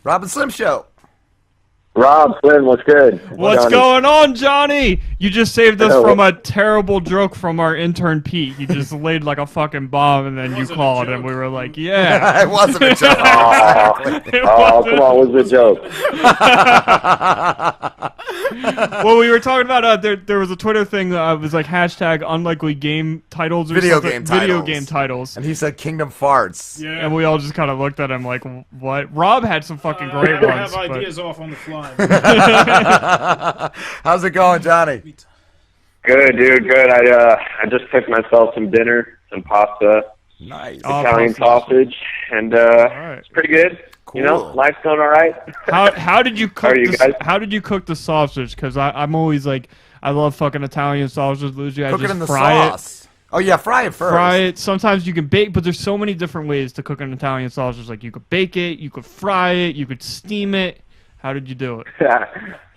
Rob and Slim Show. Rob, Slim, what's good? What's going on, Johnny? You just saved us from a terrible joke from our intern Pete. He just laid like a fucking bomb, and then you called, and we were like, "Yeah." It wasn't a joke. Oh, come on, what's the joke? Well, we were talking about there was a Twitter thing that was like hashtag unlikely game titles or Video something. game titles. Video game titles. And he said Kingdom Farts. Yeah. And we all just kind of looked at him like, what? Rob had some fucking great I ones. have ideas off on the fly. How's it going, Johnny? Good, dude, good. I just cooked myself some dinner, some pasta, Nice. Italian sausage, and right. it's pretty good. Cool. You know, life's going all right. How did you cook? How are you guys? How did you cook the sausage? Because I'm always like, I love fucking Italian sausage. Luigi, I Cook it just in the fry sauce. Oh, yeah, fry it first. Fry it. Sometimes you can bake, but there's so many different ways to cook an Italian sausage. Like you could bake it, you could fry it, you could steam it. How did you do it?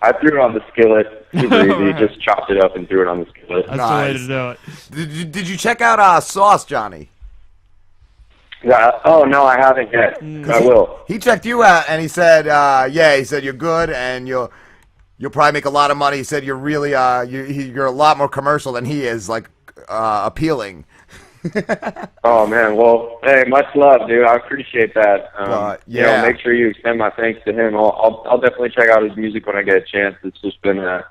I threw it on the skillet. Super easy. Right. Just chopped it up and threw it on the skillet. That's the way to do it. Did you check out Sauce, Johnny? Yeah. Oh no, I haven't yet. I will. He checked you out, and he said, "Yeah, he said you're good, and you'll probably make a lot of money." He said you're really you're a lot more commercial than he is, like appealing. Oh man, well, hey, much love, dude. I appreciate that. You know, make sure you extend my thanks to him. I'll definitely check out his music when I get a chance. It's just been a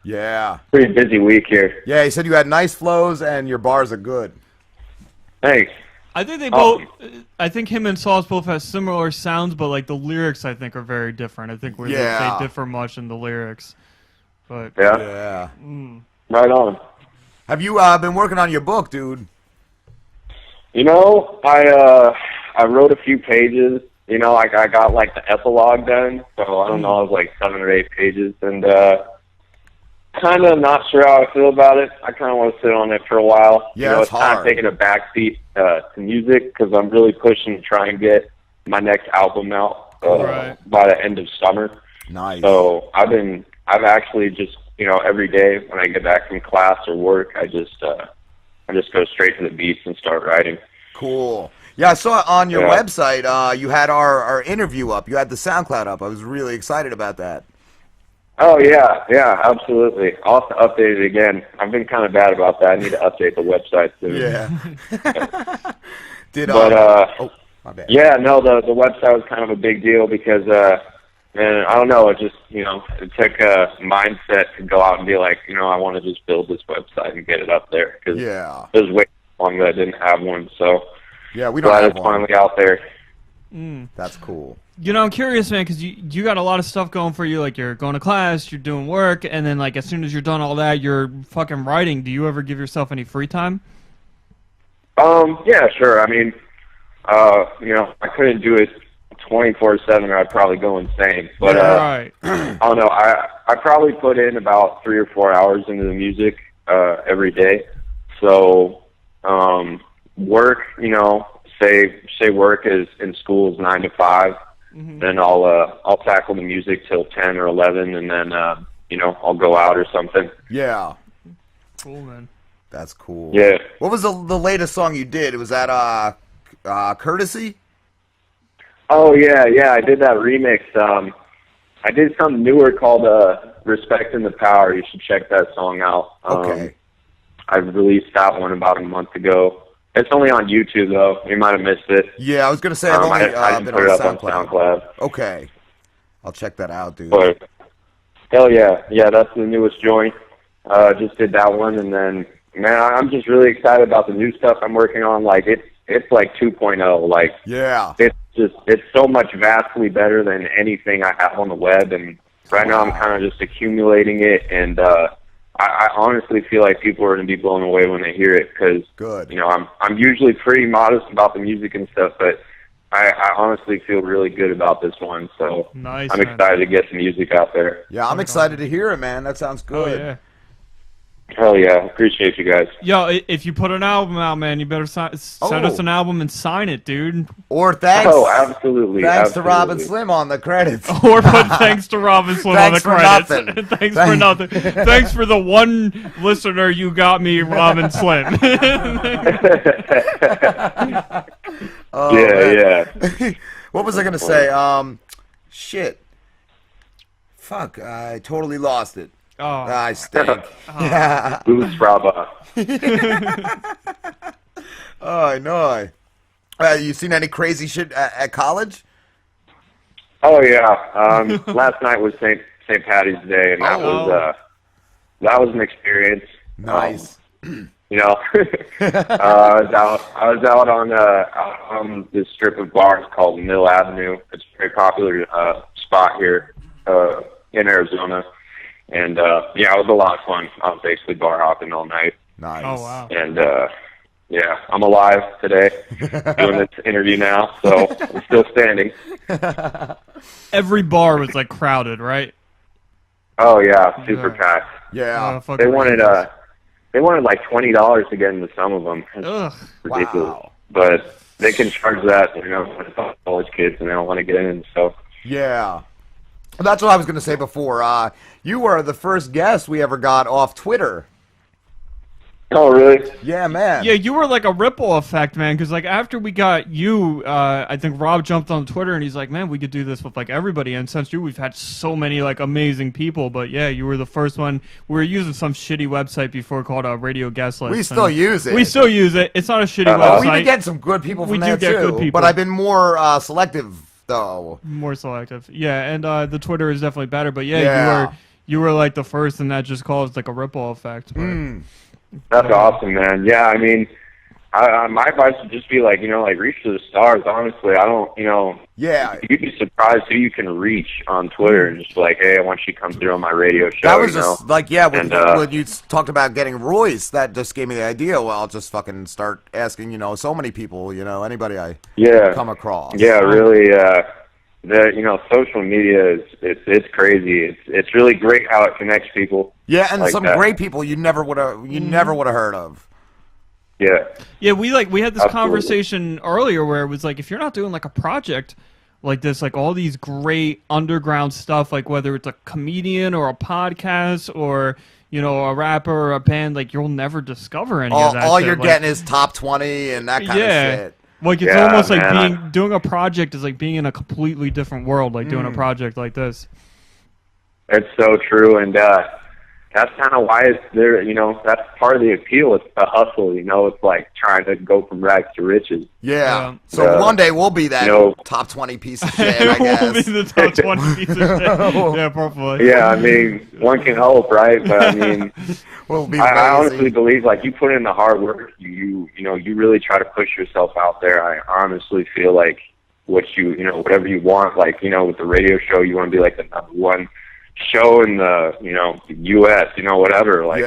pretty busy week here. Yeah, he said you had nice flows and your bars are good. Thanks. I think they both. I think him and Sauce both have similar sounds, but like the lyrics, I think are very different. I think they differ much in the lyrics. But yeah. Right on. Have you been working on your book, dude? You know, I wrote a few pages. You know, I got like the epilogue done, so I don't know, it was like 7 or 8 pages, and kind of not sure how I feel about it. I kind of want to sit on it for a while. Yeah, you know, it's kind of hard. taking a backseat to music because I'm really pushing to try and get my next album out by the end of summer. Nice. So I've actually just, you know, every day when I get back from class or work, I just go straight to the beats and start writing. Cool. Yeah, I saw on your website you had our interview up. You had the SoundCloud up. I was really excited about that. Oh, yeah, absolutely. I'll have to update it again. I've been kind of bad about that. I need to update the website soon. Yeah. My bad. Yeah, no, the website was kind of a big deal because, man, I don't know, it just, you know, it took a mindset to go out and be like, you know, I want to just build this website and get it up there because it was way too long that I didn't have one, so yeah, we don't glad have it's one. finally out there. That's cool. you know, I'm curious, man, because you got a lot of stuff going for you. Like you're going to class, you're doing work, and then like as soon as you're done all that, you're fucking writing. Do you ever give yourself any free time? Yeah, sure. I mean, you know, I couldn't do it 24/7 or I'd probably go insane. But right. I don't know. I probably put in about 3 or 4 hours into the music every day. So work, you know, say work is in school is 9 to 5. Then I'll tackle the music till 10 or 11, and then you know, I'll go out or something. Yeah. Cool, man. That's cool. Yeah. What was the latest song you did? Was that Courtesy? Oh yeah, I did that remix. I did something newer called Respecting the Power. You should check that song out. Okay. I released that one about a month ago. It's only on YouTube though. You might have missed it. Yeah, I was gonna say I've only I just been put it on up SoundCloud. on SoundCloud. Okay. I'll check that out, dude. But hell yeah, that's the newest joint. Just did that one, and then man, I'm just really excited about the new stuff I'm working on. Like it's like 2.0. Like yeah, it's so much vastly better than anything I have on the web, and right now I'm kind of just accumulating it, and I honestly feel like people are going to be blown away when they hear it because you know I'm usually pretty modest about the music and stuff, but I honestly feel really good about this one, so nice, I'm excited to get the music out there. Yeah, I'm excited to hear it, man. That sounds good. Oh, yeah. Hell yeah, appreciate you guys. Yo, if you put an album out, man, you better send us an album and sign it, dude. Or thanks. Oh, absolutely. Thanks to Rob and Slim on the credits. Or put thanks to Rob and Slim on the credits. Thanks for nothing. Thanks for the one listener you got me, Rob and Slim. Yeah. What was I gonna say? Shit. Fuck, I totally lost it. Oh, I stink. Boots, brava. Oh, I know. You seen any crazy shit at college? Oh yeah. Last night was St. Patty's Day, and that was an experience. Nice. You know, I was out on this strip of bars called Mill Avenue. It's a very popular spot here in Arizona, and yeah, it was a lot of fun. I was basically bar hopping all night. Nice. Oh wow. And yeah, I'm alive today, doing this interview now, so I'm still standing. Every bar was like crowded, right? Oh yeah, super packed. Yeah. They wanted like $20 to get into some of them. It's Ugh. ridiculous. Wow. But they can charge that, you know, when it's college kids and they don't want to get in. So Yeah. That's what I was going to say before. You were the first guest we ever got off Twitter. oh really? Yeah, man. Yeah, you were like a ripple effect, man. Because like after we got you, I think Rob jumped on Twitter and he's like, "Man, we could do this with like everybody." And since you, we've had so many like amazing people. But yeah, you were the first one. We were using some shitty website before called Radio Guest List. We still use it. We still use it. It's not a shitty We website. do get some good people from We there do get too. good people. But I've been more selective though. More selective. Yeah, and the Twitter is definitely better. But yeah, you were like the first, and that just caused like a ripple effect. But, That's awesome, man. Yeah, I mean, my advice would just be like, you know, like reach to the stars. Honestly, I don't, you know, you'd be surprised who you can reach on Twitter and just be like, hey, I want you to come through on my radio show. That was you just know? like, yeah, when you talked about getting Royce, that just gave me the idea. Well, I'll just fucking start asking, you know, so many people, you know, anybody I come across. Yeah, really. You know, social media it's crazy. It's really great how it connects people. Yeah, and like some that. great people you never would have heard of. Yeah. Yeah, we had this Absolutely. conversation earlier where it was like, if you're not doing like a project like this, like all these great underground stuff, like whether it's a comedian or a podcast or, you know, a rapper or a band, like you'll never discover any of that All shit. you're Like, getting is top 20 and that kind of shit. Like it's Yeah, almost like man. doing a project is like being in a completely different world, like doing a project like this. It's so true, and that's kind of why it's there. You know, that's part of the appeal. It's the hustle. You know, it's like trying to go from rags to riches. Yeah. So one day we'll be that top 20 piece of shit, I guess. We'll be the top 20 piece of shit. Yeah, probably. Yeah, I mean, one can hope, right? But I mean, We'll be I amazing. honestly believe like you put in the hard work. You know, you really try to push yourself out there. I honestly feel like whatever you want, like, you know, with the radio show, you want to be like the #1 show in the, you know, U.S., you know, whatever. Like,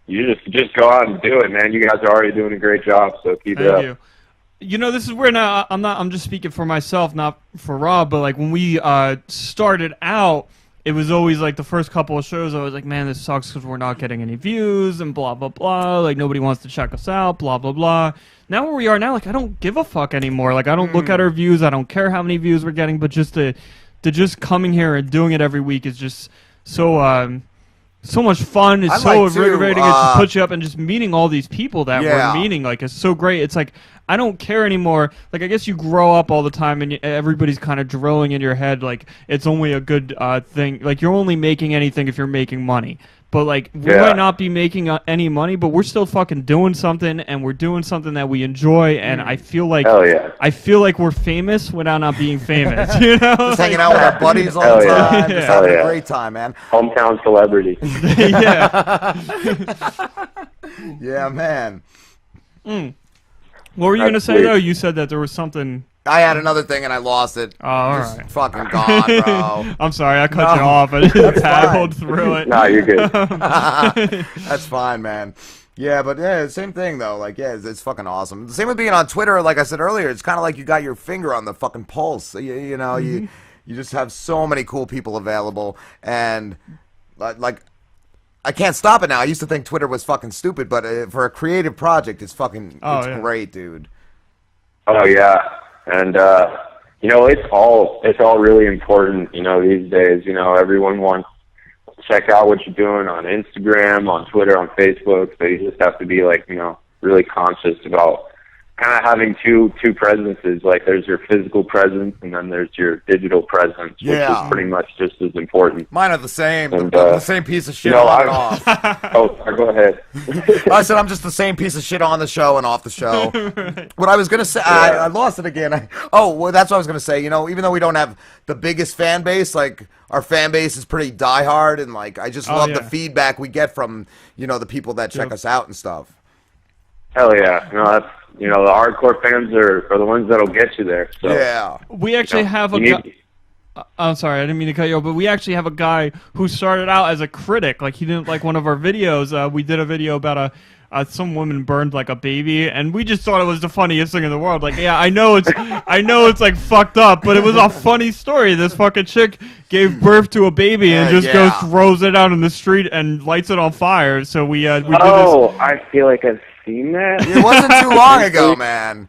you just go out and do it, man. You guys are already doing a great job, so keep it up. Thank you. You know, this is where now I'm just speaking for myself, not for Rob, but like when we started out, it was always like the first couple of shows, I was like, man, this sucks because we're not getting any views and blah, blah, blah. Like, nobody wants to check us out, blah, blah, blah. Now where we are now, like, I don't give a fuck anymore. Like, I don't look at our views. I don't care how many views we're getting, but just to just coming here and doing it every week is just so so much fun. It's so invigorating. It just puts you up, and just meeting all these people that we're meeting, like, it's so great. It's like, I don't care anymore. Like, I guess you grow up all the time, and everybody's kind of drilling in your head, like, it's only a good thing. Like, you're only making anything if you're making money. But, like, we might not be making any money, but we're still fucking doing something, and we're doing something that we enjoy, and I feel like we're famous without not being famous, you know? Just hanging out with our buddies all the time. Just having a great time, man. Hometown celebrity. Yeah, man. What were you going to say, though? You said that there was something... I had another thing and I lost it. Oh, all Just right. fucking gone, bro. I'm sorry, I cut you off. I just paddled through it. No, you're good. That's fine, man. Yeah, but yeah, same thing though. Like, yeah, it's fucking awesome. Same with being on Twitter. Like I said earlier, it's kind of like you got your finger on the fucking pulse. You know, you just have so many cool people available, and like. I can't stop it now. I used to think Twitter was fucking stupid, but for a creative project, it's fucking great, dude. Oh yeah, and you know, it's all really important. You know, these days, you know, everyone wants to check out what you're doing on Instagram, on Twitter, on Facebook. So you just have to be like, you know, really conscious about kind of having two presences. Like there's your physical presence, and then there's your digital presence, which is pretty much just as important. Mine are the same. And, the same piece of shit on and off. Oh, sorry, go ahead. I said I'm just the same piece of shit on the show and off the show. What I was gonna say, I lost it again. Well, that's what I was gonna say. You know, even though we don't have the biggest fan base, like our fan base is pretty diehard, and like I just love the feedback we get from the people that check us out and stuff. Hell yeah! That's the hardcore fans are the ones that'll get you there. So, yeah, we actually have a guy. I'm sorry, I didn't mean to cut you off, but we actually have a guy who started out as a critic. Like he didn't like one of our videos. We did a video about some woman burned like a baby, and we just thought it was the funniest thing in the world. Like, yeah, I know it's like fucked up, but it was a funny story. This fucking chick gave birth to a baby and just goes throws it out in the street and lights it on fire. So we did this. I feel like I've seen that. It wasn't too long ago, man.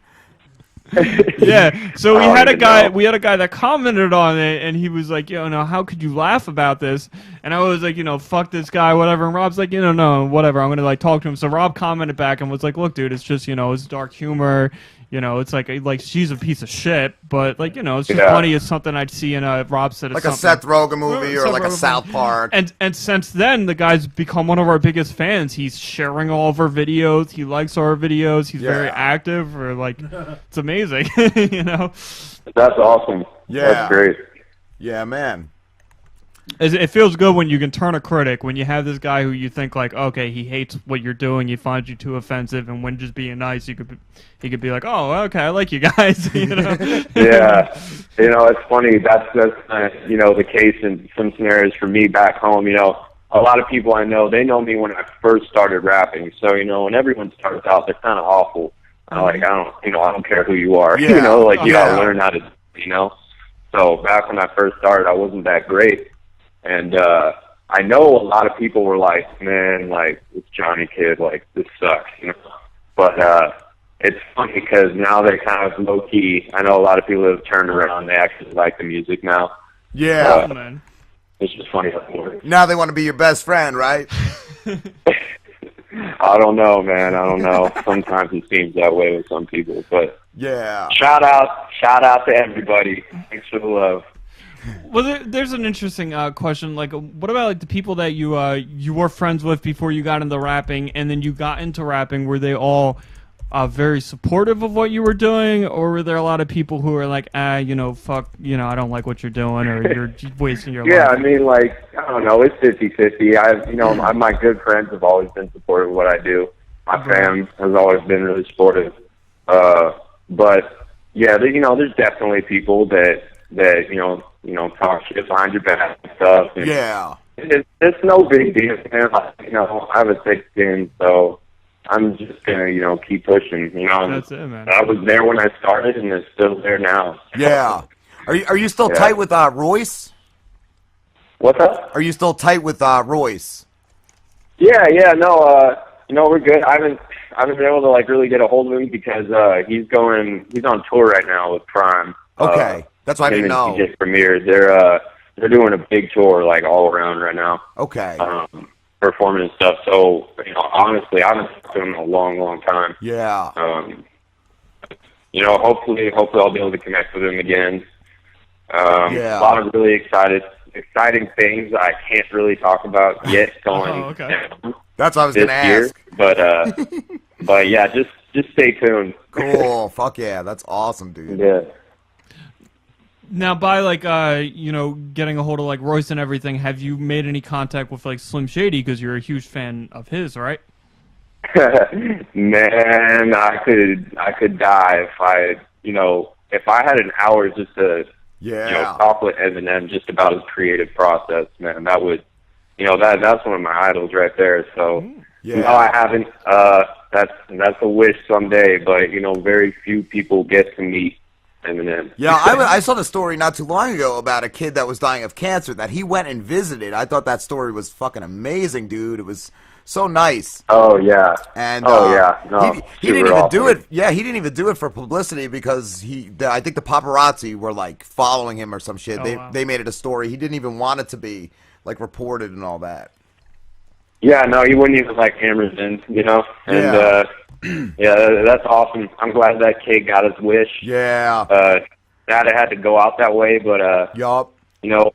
Yeah, so we had a guy that commented on it, and he was like, how could you laugh about this? And I was like, fuck this guy, whatever. And Rob's like, no, whatever. I'm gonna like talk to him. So Rob commented back and was like, look, dude, it's just it's dark humor. It's like she's a piece of shit, but like it's just funny. It's something I'd see in a Rob said like a Seth Rogen movie or like a South Park. And since then, the guy's become one of our biggest fans. He's sharing all of our videos. He likes our videos. He's very active. Or like, it's amazing. That's awesome. Yeah, that's great. Yeah, man. It feels good when you can turn a critic, when you have this guy who you think like, okay, he hates what you're doing, he finds you too offensive, and when just being nice, he could be like, oh, okay, I like you guys. Yeah, it's funny. That's the case in some scenarios for me back home. A lot of people I know, they know me when I first started rapping. So when everyone starts out, they're kind of awful. Like I don't care who you are. You gotta learn how to. So back when I first started, I wasn't that great. And I know a lot of people were like, man, like, this Johnny kid, like, this sucks, But it's funny because now they kind of low-key, I know a lot of people have turned around. They actually like the music now. Yeah. Man. It's just funny how it works. Now they want to be your best friend, right? I don't know, man. I don't know. Sometimes it seems that way with some people. But yeah. Shout out to everybody. Thanks for the love. Well, there's an interesting question. Like, what about like the people that you were friends with before you got into rapping, and then you got into rapping? Were they all very supportive of what you were doing, or were there a lot of people who were like, fuck, I don't like what you're doing, or you're wasting your life? Yeah, I mean, like, I don't know, it's 50-50. My good friends have always been supportive of what I do. My fam has always been really supportive. But yeah, there's definitely people that talk shit behind your back and stuff. And yeah. It's no big deal, man. I have a thick skin, so I'm just gonna, keep pushing. That's it, man. I was there when I started, and it's still there now. Yeah. Are you still tight with Royce? What's up? Are you still tight with Royce? Yeah, no, we're good. I haven't been able to like really get a hold of him because he's on tour right now with Prime. Okay. That's why I didn't know. DJ Premier, they're doing a big tour like all around right now. Okay. Performing and stuff. So honestly, I haven't talked to him in a long, long time. Yeah. Hopefully I'll be able to connect with him again. A lot of really exciting things I can't really talk about yet going. Okay. That's what I was going to ask. But yeah, just stay tuned. Cool. Fuck yeah, that's awesome, dude. Yeah. Now, by like getting a hold of like Royce and everything, have you made any contact with like Slim Shady because you're a huge fan of his, right? Man, I could die if I had an hour just to talk with Eminem just about his creative process. Man, that would that's one of my idols right there. So no, I haven't. That's a wish someday, but very few people get to meet Eminem. Yeah, I saw the story not too long ago about a kid that was dying of cancer that he went and visited. I thought that story was fucking amazing, dude. It was so nice. Oh yeah. And no, he didn't even do it. Yeah, he didn't even do it for publicity because I think the paparazzi were like following him or some shit. They made it a story. He didn't even want it to be like reported and all that. Yeah, no, he wouldn't even like hammers in, you know? And, yeah, that's awesome. I'm glad that kid got his wish. Yeah. That it had to go out that way, but, Yup. you know,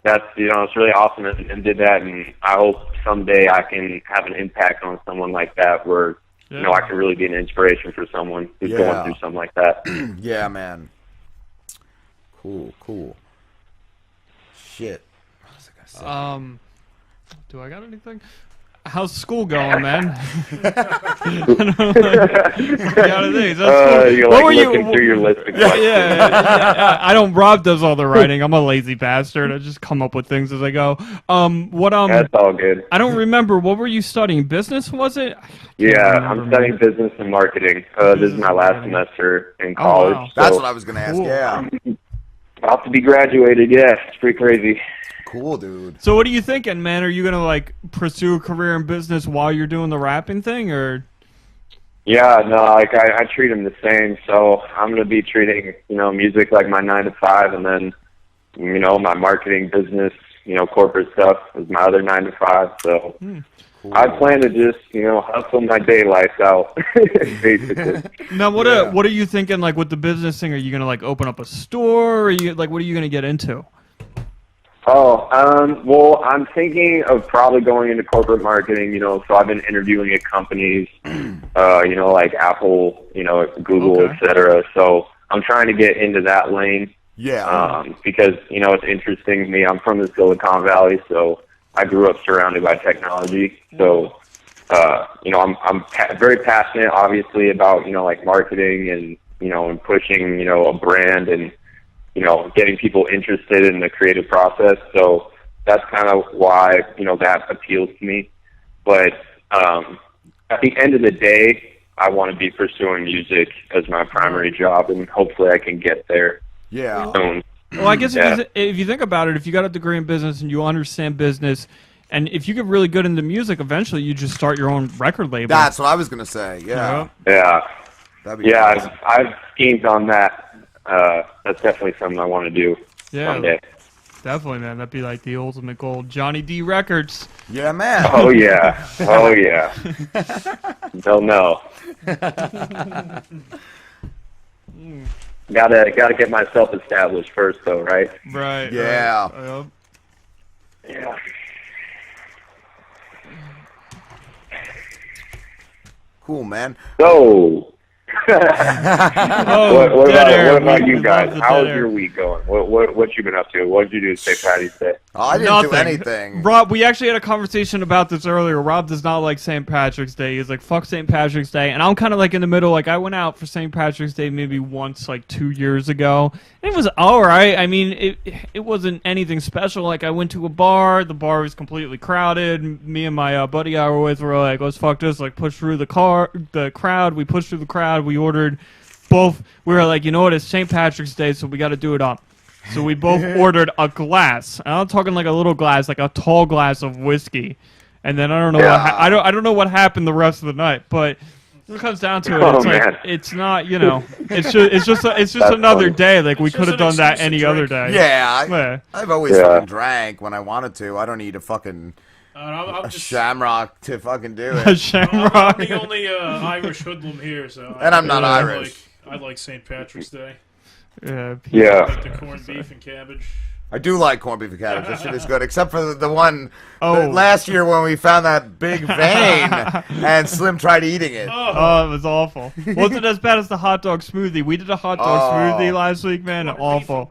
that's, you know, it's really awesome and did that, and I hope someday I can have an impact on someone like that where, you know, I can really be an inspiration for someone who's going through something like that. Yeah, man. Cool. Shit. What was I gonna say? Do I got anything? How's school going, man? You're like looking through your list of questions. Yeah. I don't. Rob does all the writing. I'm a lazy bastard. I just come up with things as I go. That's all good. I don't remember. What were you studying? Business, was it? Yeah, I'm studying business and marketing. This is my last semester in college. Wow. So That's what I was gonna ask. Cool. I'm about to be graduated. Yeah, it's pretty crazy. Cool, dude. So what are you thinking, man? Are you gonna like pursue a career in business while you're doing the rapping thing, or? Yeah, no, like I treat them the same. So I'm gonna be treating, you know, music like my 9 to 5, and then, you know, my marketing business, you know, corporate stuff is my other 9 to 5. So Cool. I plan to just, you know, hustle my day life out, basically. Now, what are you thinking? Like with the business thing, are you gonna like open up a store? Or are you like, what are you gonna get into? Oh, well, I'm thinking of probably going into corporate marketing, you know, so I've been interviewing at companies, you know, like Apple, you know, Google, Okay. et cetera. So I'm trying to get into that lane. Yeah. Because, you know, it's interesting to me. I'm from the Silicon Valley, so I grew up surrounded by technology. So, you know, I'm very passionate, obviously, about, you know, like marketing and, you know, and pushing, you know, a brand and, you know, getting people interested in the creative process. So that's kind of why, you know, that appeals to me. But at the end of the day, I want to be pursuing music as my primary job, and hopefully I can get there. Yeah. Soon. Well, I guess if you think about it, if you got a degree in business and you understand business, and if you get really good into music, eventually you just start your own record label. That's what I was gonna say. Yeah. Yeah. That'd be Yeah, awesome. I've schemed on that. That's definitely something I want to do someday. Definitely, man. That'd be like the ultimate goal. Johnny D Records. Yeah, man. Oh yeah. Oh yeah. They'll know. Gotta get myself established first, though, right? Right. Yeah. Right. Yeah. Cool, man. So, Oh, what dead air. what about We you love guys? the How's dead air. your week going? What you been up to? What did you do St. Patty's Day? Oh, I didn't do Nothing. anything. Rob, we actually had a conversation about this earlier. Rob does not like St. Patrick's Day. He's like, fuck St. Patrick's Day. And I'm kind of like in the middle. Like, I went out for St. Patrick's Day maybe once, like 2 years ago. And it was all right. I mean, it wasn't anything special. Like, I went to a bar. The bar was completely crowded. Me and my buddy I were with were like, let's fuck this. Like, push through the crowd. We pushed through the crowd. We ordered both. We were like, you know what? It's St. Patrick's Day, so we got to do it up. So we both ordered a glass. And I'm talking like a little glass, like a tall glass of whiskey. And then I don't know I don't know what happened the rest of the night, but when it comes down to it, it's like it's not, you know, it's just another funny. day. Like we It's could have just done an that excuse to any other drink. day. Yeah, I've always fucking drank when I wanted to. I don't need a fucking I'm a just Shamrock to fucking do A it. Shamrock. I'm the only Irish hoodlum here, so And I'm not I Irish. I like St. Patrick's Day. Yeah. Yeah. Like the corned beef and cabbage. I do like corned beef and cabbage. That shit is good, except for the one Oh. last year when we found that big vein and Slim tried eating it. Oh, it was awful. Wasn't as bad as the hot dog smoothie. We did a hot dog smoothie last week, man. Awful.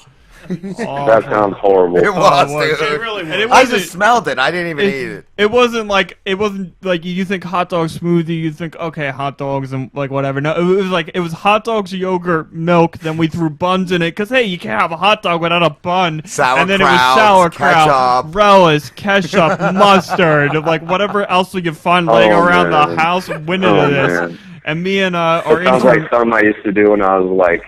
That sounds horrible. It was, it was. dude. It really And it was. I wasn't- just smelled it. I didn't even eat it. It wasn't like you think hot dog smoothie, you think okay hot dogs and like whatever. No, it was hot dogs, yogurt, milk. Then we threw buns in it because hey, you can't have a hot dog without a bun. And then it was sauerkraut, ketchup. relish, ketchup, mustard, like whatever else we could find laying around the man. house. Went Oh, into this, man. and me and our It sounds intern. like something I used to do when I was like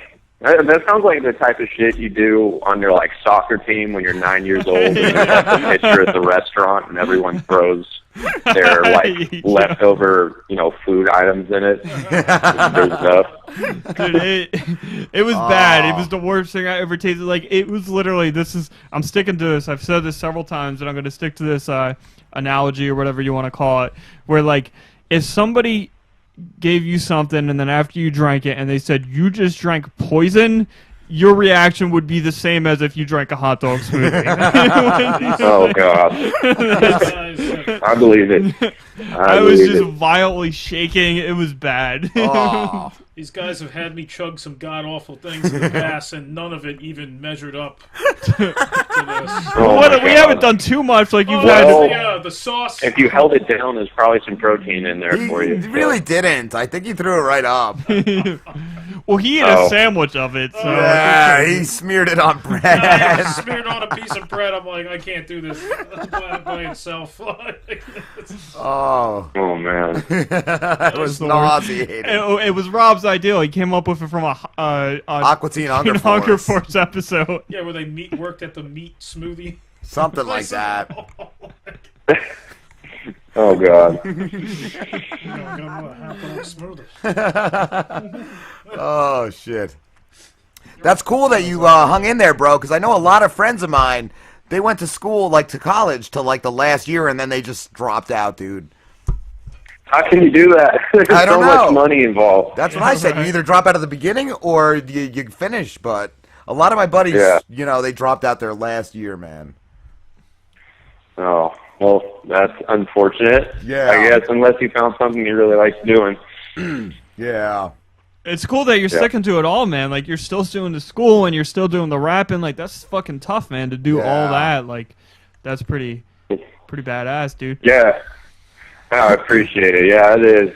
That sounds like the type of shit you do on your like soccer team when you're 9 years old and you have the picture at the restaurant and everyone throws their like leftover, food items in it. Good stuff. Dude, it was bad. It was the worst thing I ever tasted. Like, it was literally, I'm sticking to this. I've said this several times, and I'm going to stick to this analogy or whatever you want to call it, where, like, if somebody gave you something and then after you drank it and they said, you just drank poison, your reaction would be the same as if you drank a hot dog smoothie. Oh, God. I believe it. I was just violently shaking. It was bad. Oh. These guys have had me chug some god-awful things in the past, and none of it even measured up to this. Oh We haven't done too much. Like, you've had... the sauce. If you held it down, there's probably some protein in there for you. He really didn't. I think he threw it right up. Well, he ate a sandwich of it. So. Yeah, he smeared it on bread. Yeah, he smeared on a piece of bread. I'm like, I can't do this by itself. Oh man, it was nauseating. It was Rob's ideal. He came up with it from Aqua Teen Hunger Force episode. Yeah, where they worked at the meat smoothie. Something like that. Oh God. Oh shit. That's cool that you hung in there, bro. Because I know a lot of friends of mine. They went to school, like to college, to like the last year, and then they just dropped out, dude. How can you do that? There's I don't so know. much money involved. That's what I said. You either drop out at the beginning or you finish. But a lot of my buddies, they dropped out their last year, man. Oh, well, that's unfortunate. Yeah. I guess unless you found something you really liked doing. Yeah. It's cool that you're sticking to it all, man. Like, you're still doing the school and you're still doing the rapping. Like, that's fucking tough, man, to do all that. Like, that's pretty badass, dude. Yeah. I appreciate it. Yeah, it is.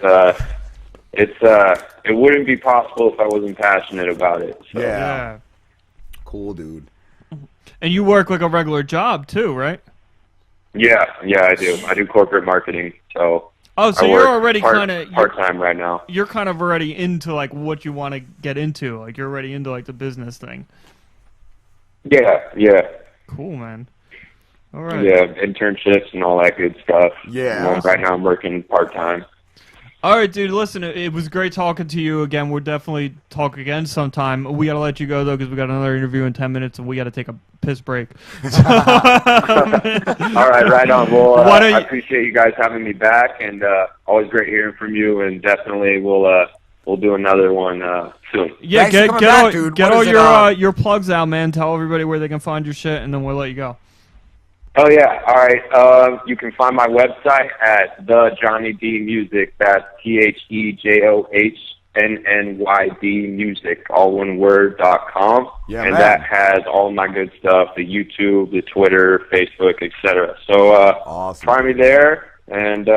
It wouldn't be possible if I wasn't passionate about it. So. Yeah. Cool, dude. And you work like a regular job too, right? Yeah, I do. I do corporate marketing, so. Oh, so you're already kind of part-time right now. You're kind of already into like what you want to get into. Like, you're already into like the business thing. Yeah. Cool, man. All right. Yeah, internships and all that good stuff. Yeah. Right now I'm working part-time. All right, dude, listen, it was great talking to you again. We'll definitely talk again sometime. We got to let you go, though, because we got another interview in 10 minutes, and we got to take a piss break. All right on. Well, I appreciate you guys having me back, and always great hearing from you, and definitely we'll do another one soon. Yeah, get all your plugs out, man. Tell everybody where they can find your shit, and then we'll let you go. Oh, yeah. All right. You can find my website at The Johnny D Music. That's TheJohnnyD Music, all one word.com. Yeah, and man. that has all my good stuff, the YouTube, the Twitter, Facebook, etc. So awesome. Find me there, and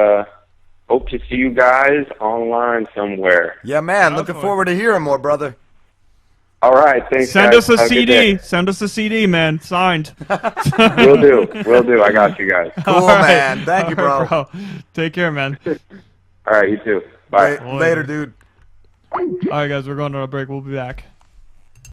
hope to see you guys online somewhere. Yeah, man. Looking forward to hearing more, brother. All right, thanks. Send guys. us a CD. Send us a CD, man. Signed. Will do. I got you guys. Cool, man. Thank you, bro. Bro. Take care, man. All right, you too. Bye. Later, dude. All right, guys, we're going on a break. We'll be back.